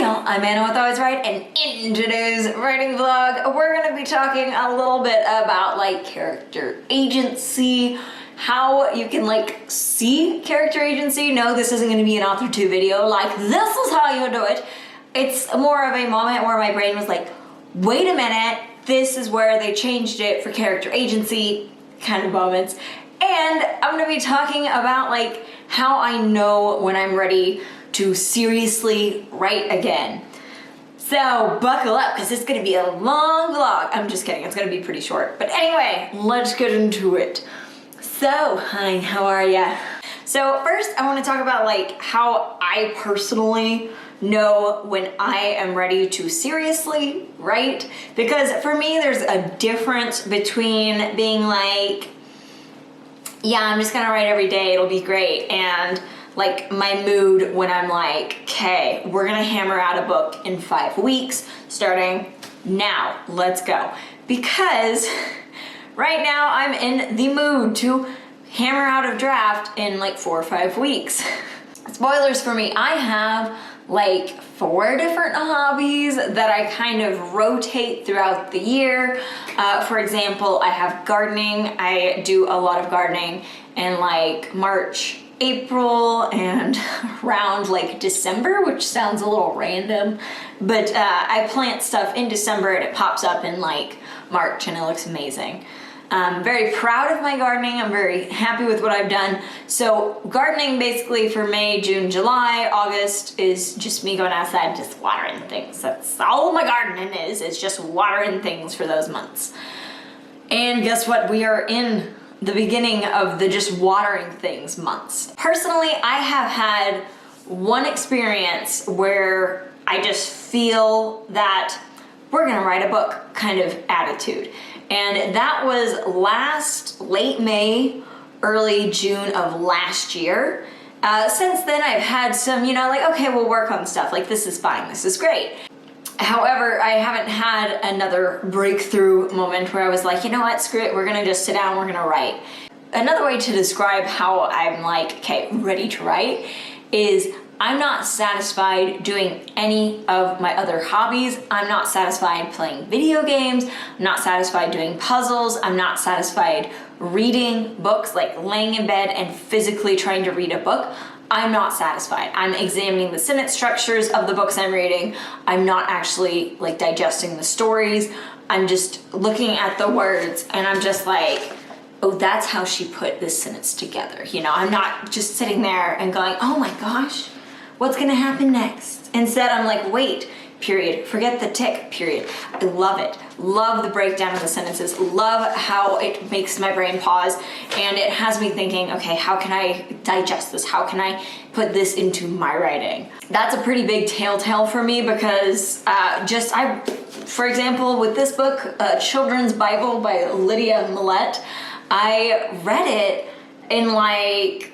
y'all, I'm Anna with Always Right, and in today's writing vlog, we're gonna be talking a little bit about like character agency, how you can like see character agency. No, this isn't gonna be an author 2 video, like this is how you do it. It's more of a moment where my brain was like, wait a minute, this is where they changed it for character agency kind of moments. And I'm gonna be talking about like how I know when I'm ready to seriously write again. So buckle up, because it's gonna be a long vlog. I'm just kidding, it's gonna be pretty short. But anyway, let's get into it. So, hi, how are ya? So first I wanna talk about like how I personally know when I am ready to seriously write. Because for me, there's a difference between being like, yeah, I'm just gonna write every day, it'll be great, and like my mood when I'm like, okay, we're gonna hammer out a book in 5 weeks, starting now, let's go. Because right now I'm in the mood to hammer out a draft in like 4 or 5 weeks. Spoilers for me, I have like 4 different hobbies that I kind of rotate throughout the year. For example, I have gardening. I do a lot of gardening in like March, April, and around like December, which sounds a little random, but I plant stuff in December and it pops up in like March and it looks amazing. I'm very proud of my gardening. I'm very happy with what I've done. So gardening basically for May, June, July, August is just me going outside just watering things. That's all my gardening is. It's just watering things for those months. And guess what? We are in the beginning of the just watering things months. Personally, I have had one experience where I just feel that we're gonna write a book kind of attitude. And that was late May, early June of last year. Since then I've had some, like, okay, we'll work on stuff. Like, this is fine, this is great. However, I haven't had another breakthrough moment where I was like, you know what, screw it, we're gonna just sit down, we're gonna write. Another way to describe how I'm like, okay, ready to write is I'm not satisfied doing any of my other hobbies. I'm not satisfied playing video games. I'm not satisfied doing puzzles. I'm not satisfied reading books, like laying in bed and physically trying to read a book. I'm not satisfied. I'm examining the sentence structures of the books I'm reading. I'm not actually like digesting the stories. I'm just looking at the words and I'm just like, oh, that's how she put this sentence together. I'm not just sitting there and going, oh my gosh, what's gonna happen next? Instead, I'm like, wait, period. Forget the tick, period. I love it. Love the breakdown of the sentences. Love how it makes my brain pause and it has me thinking, okay, how can I digest this? How can I put this into my writing? That's a pretty big telltale for me because for example, with this book, Children's Bible by Lydia Millette, I read it in like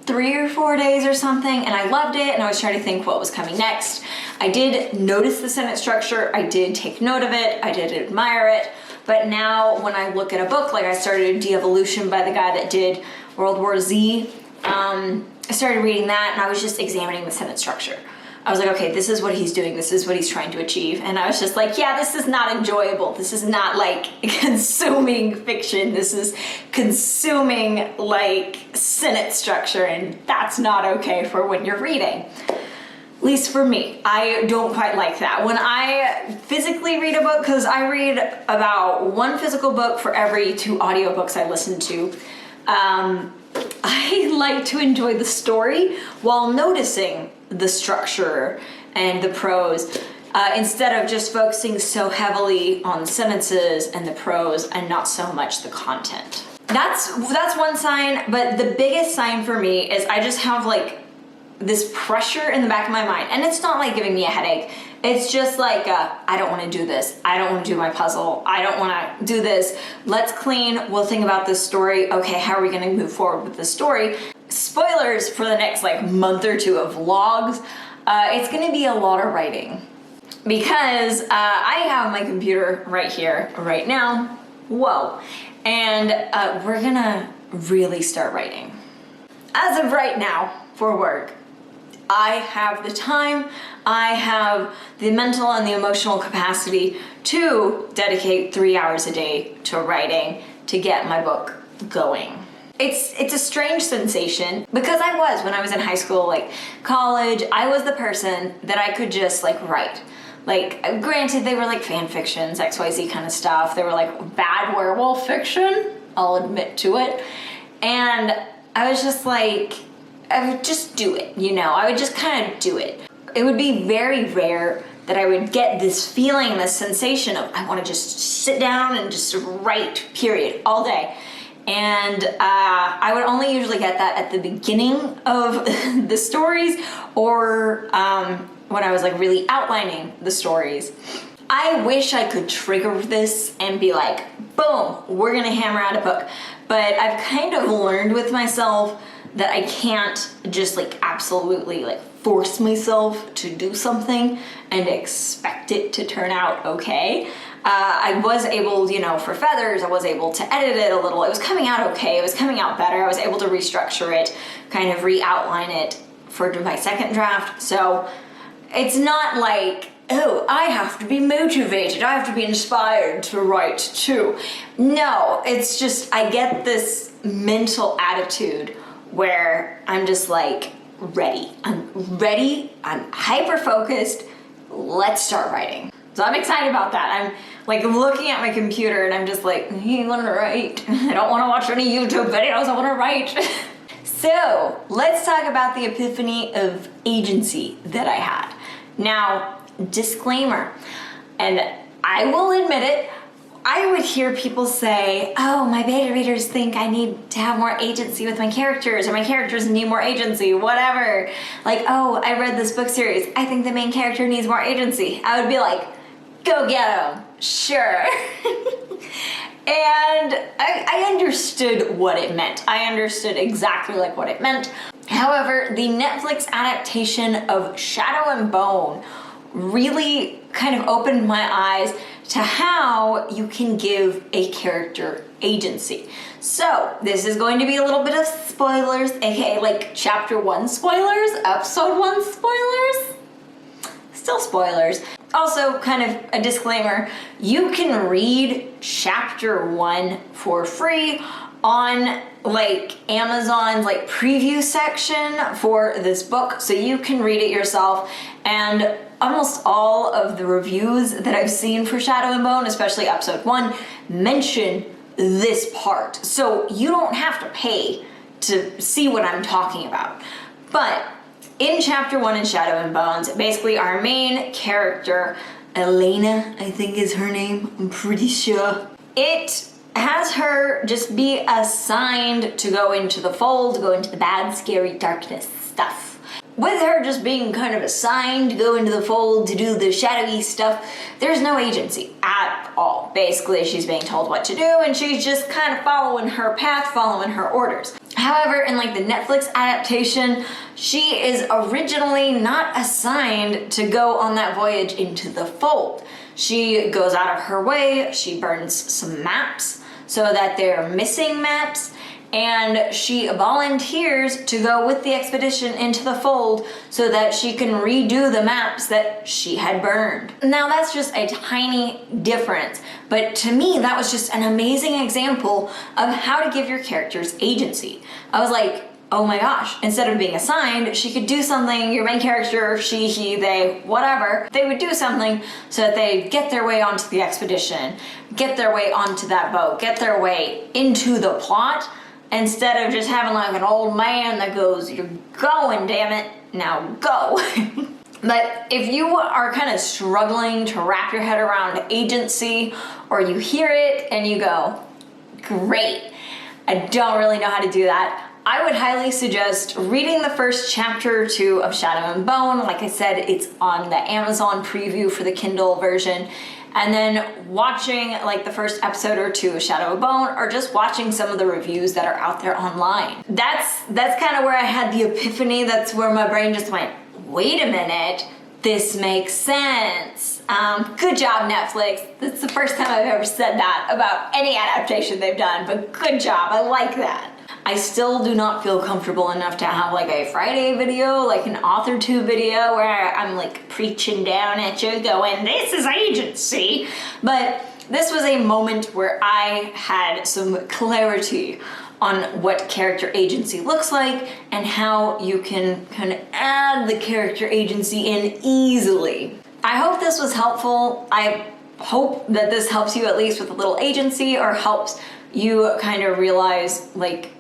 3 or 4 days or something, and I loved it, and I was trying to think what was coming next. I did notice the sentence structure, I did take note of it, I did admire it, but now when I look at a book, like I started De-Evolution by the guy that did World War Z, I started reading that, and I was just examining the sentence structure. I was like, okay, this is what he's doing, this is what he's trying to achieve, and I was just like, yeah, this is not enjoyable, this is not like consuming fiction, this is consuming like sentence structure, and that's not okay for when you're reading. At least for me, I don't quite like that. When I physically read a book, because I read about 1 physical book for every 2 audiobooks I listen to, I like to enjoy the story while noticing the structure and the prose instead of just focusing so heavily on the sentences and the prose and not so much the content. That's one sign, but the biggest sign for me is I just have like this pressure in the back of my mind, and it's not like giving me a headache. It's just like, I don't want to do this. I don't want to do my puzzle. I don't want to do this. Let's clean. We'll think about this story. Okay, how are we going to move forward with the story? Spoilers for the next like month or 2 of vlogs. It's going to be a lot of writing because I have my computer right here, right now. Whoa. And we're going to really start writing. As of right now, for work, I have the time, I have the mental and the emotional capacity to dedicate 3 hours a day to writing to get my book going. It's a strange sensation because when I was in high school, like college, I was the person that I could just like write. Like, granted, they were like fan fictions, XYZ kind of stuff. They were like bad werewolf fiction, I'll admit to it. And I was just like, I would just do it, you know? I would just kind of do it. It would be very rare that I would get this feeling, this sensation of I want to just sit down and just write, period, all day. And I would only usually get that at the beginning of the stories or when I was like really outlining the stories. I wish I could trigger this and be like, boom, we're gonna hammer out a book. But I've kind of learned with myself that I can't just like absolutely like force myself to do something and expect it to turn out okay. I was able, you know, for Feathers, I was able to edit it a little. It was coming out okay, it was coming out better. I was able to restructure it, kind of re-outline it for my second draft. So it's not like, oh, I have to be motivated, I have to be inspired to write too. No, it's just, I get this mental attitude where I'm just like, ready, I'm hyper-focused, let's start writing. So I'm excited about that. I'm like looking at my computer and I'm just like, I want to write. I don't want to watch any YouTube videos, I want to write. So let's talk about the epiphany of agency that I had. Now, disclaimer, and I will admit it, I would hear people say, oh, my beta readers think I need to have more agency with my characters, or my characters need more agency, whatever. Like, oh, I read this book series, I think the main character needs more agency. I would be like, go get him, sure. And I understood what it meant. I understood exactly like what it meant. However, the Netflix adaptation of Shadow and Bone really kind of opened my eyes to how you can give a character agency. So this is going to be a little bit of spoilers, aka like chapter 1 spoilers, episode 1 spoilers, still spoilers. Also, kind of a disclaimer, you can read chapter 1 for free on like Amazon's like preview section for this book, so you can read it yourself. And almost all of the reviews that I've seen for Shadow and Bone, especially episode 1, mention this part. So you don't have to pay to see what I'm talking about. But in chapter 1 in Shadow and Bones, basically our main character, Elena, I think is her name, I'm pretty sure. It has her just be assigned to go into the fold, go into the bad, scary darkness stuff. With her just being kind of assigned to go into the fold to do the shadowy stuff, there's no agency at all. Basically, she's being told what to do and she's just kind of following her path, following her orders. However, in like the Netflix adaptation, she is originally not assigned to go on that voyage into the fold. She goes out of her way, she burns some maps so that they're missing maps, and she volunteers to go with the expedition into the fold so that she can redo the maps that she had burned. Now that's just a tiny difference, but to me that was just an amazing example of how to give your characters agency. I was like, oh my gosh, instead of being assigned, she could do something, your main character, she, he, they, whatever, they would do something so that they get their way onto the expedition, get their way onto that boat, get their way into the plot, instead of just having like an old man that goes, you're going, damn it, now go. But if you are kind of struggling to wrap your head around agency, or you hear it and you go, great, I don't really know how to do that, I would highly suggest reading the first chapter or 2 of Shadow and Bone. Like I said, it's on the Amazon preview for the Kindle version. And then watching like the first episode or 2 of Shadow and Bone, or just watching some of the reviews that are out there online. That's kind of where I had the epiphany. That's where my brain just went, wait a minute, this makes sense. Good job, Netflix. That's the first time I've ever said that about any adaptation they've done, but good job, I like that. I still do not feel comfortable enough to have like a Friday video, like an author tube video where I'm like preaching down at you going, this is agency. But this was a moment where I had some clarity on what character agency looks like and how you can kind of add the character agency in easily. I hope this was helpful. I hope that this helps you at least with a little agency or helps you kind of realize like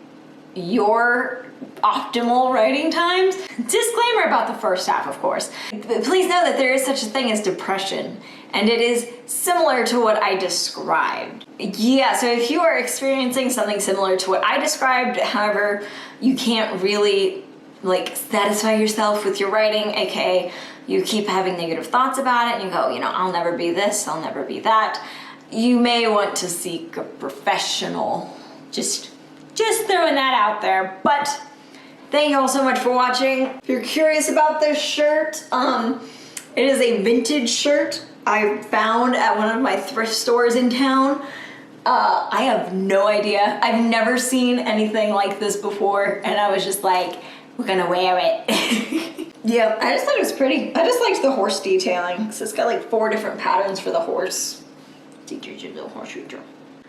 your optimal writing times. Disclaimer about the first half, of course. Please know that there is such a thing as depression, and it is similar to what I described. Yeah, so if you are experiencing something similar to what I described, however, you can't really like satisfy yourself with your writing, aka you keep having negative thoughts about it and you go, you know, I'll never be this, I'll never be that, you may want to seek a professional. Just throwing that out there. But thank you all so much for watching. If you're curious about this shirt, it is a vintage shirt I found at one of my thrift stores in town. I have no idea. I've never seen anything like this before, and I was just like, we're gonna wear it. Yeah, I just thought it was pretty. I just liked the horse detailing, because it's got like 4 different patterns for the horse. Teacher's your little horse reader.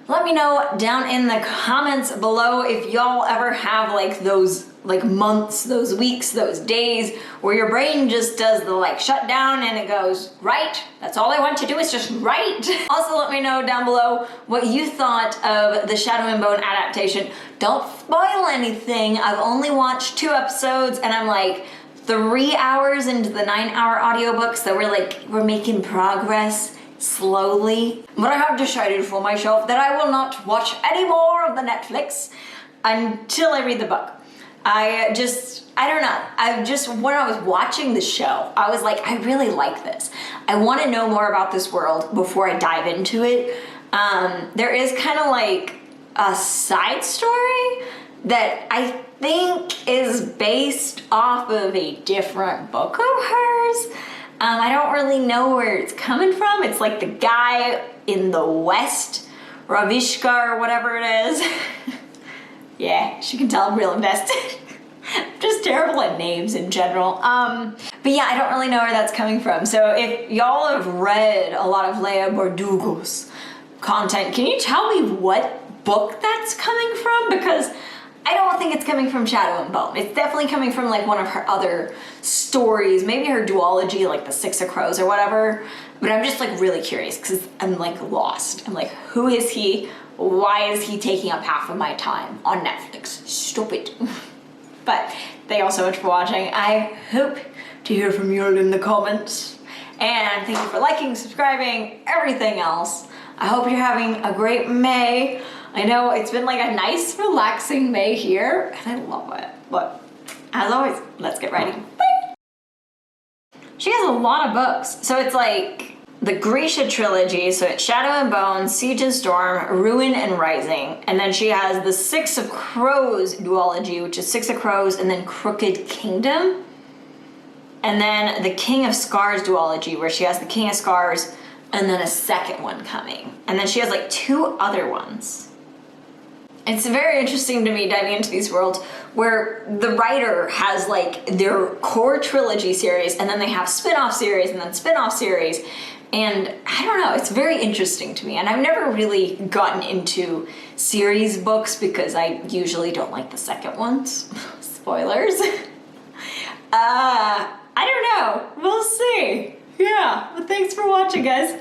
Let me know down in the comments below if y'all ever have like those like months, those weeks, those days where your brain just does the like shut down and it goes, right, that's all I want to do is just write. Also let me know down below what you thought of the Shadow and Bone adaptation. Don't spoil anything. I've only watched 2 episodes and I'm like 3 hours into the 9-hour audiobook, so we're making progress slowly. But I have decided for myself that I will not watch any more of the Netflix until I read the book. I don't know. When I was watching the show, I was like, I really like this. I want to know more about this world before I dive into it. There is kind of like a side story that I think is based off of a different book of hers. I don't really know where it's coming from. It's like the guy in the West, Ravishka or whatever it is. Yeah, she can tell I'm real invested. I'm just terrible at names in general. But yeah, I don't really know where that's coming from. So if y'all have read a lot of Leah Bardugo's content, can you tell me what book that's coming from? Because I don't think it's coming from Shadow and Bone. It's definitely coming from like one of her other stories, maybe her duology, like the Six of Crows or whatever. But I'm just like really curious because I'm like lost. I'm like, who is he? Why is he taking up half of my time on Netflix? Stupid. But thank you all so much for watching. I hope to hear from you all in the comments. And thank you for liking, subscribing, everything else. I hope you're having a great May. I know it's been like a nice, relaxing May here, and I love it. But as always, let's get writing. Bye! She has a lot of books. So it's like the Grisha trilogy, so it's Shadow and Bone, Siege and Storm, Ruin and Rising. And then she has the Six of Crows duology, which is Six of Crows and then Crooked Kingdom. And then the King of Scars duology, where she has the King of Scars and then a second one coming. And then she has like 2 other ones. It's very interesting to me diving into these worlds where the writer has like their core trilogy series and then they have spin-off series and then spin-off series. And I don't know, it's very interesting to me. And I've never really gotten into series books because I usually don't like the second ones. Spoilers. I don't know, we'll see. Yeah, but thanks for watching, guys.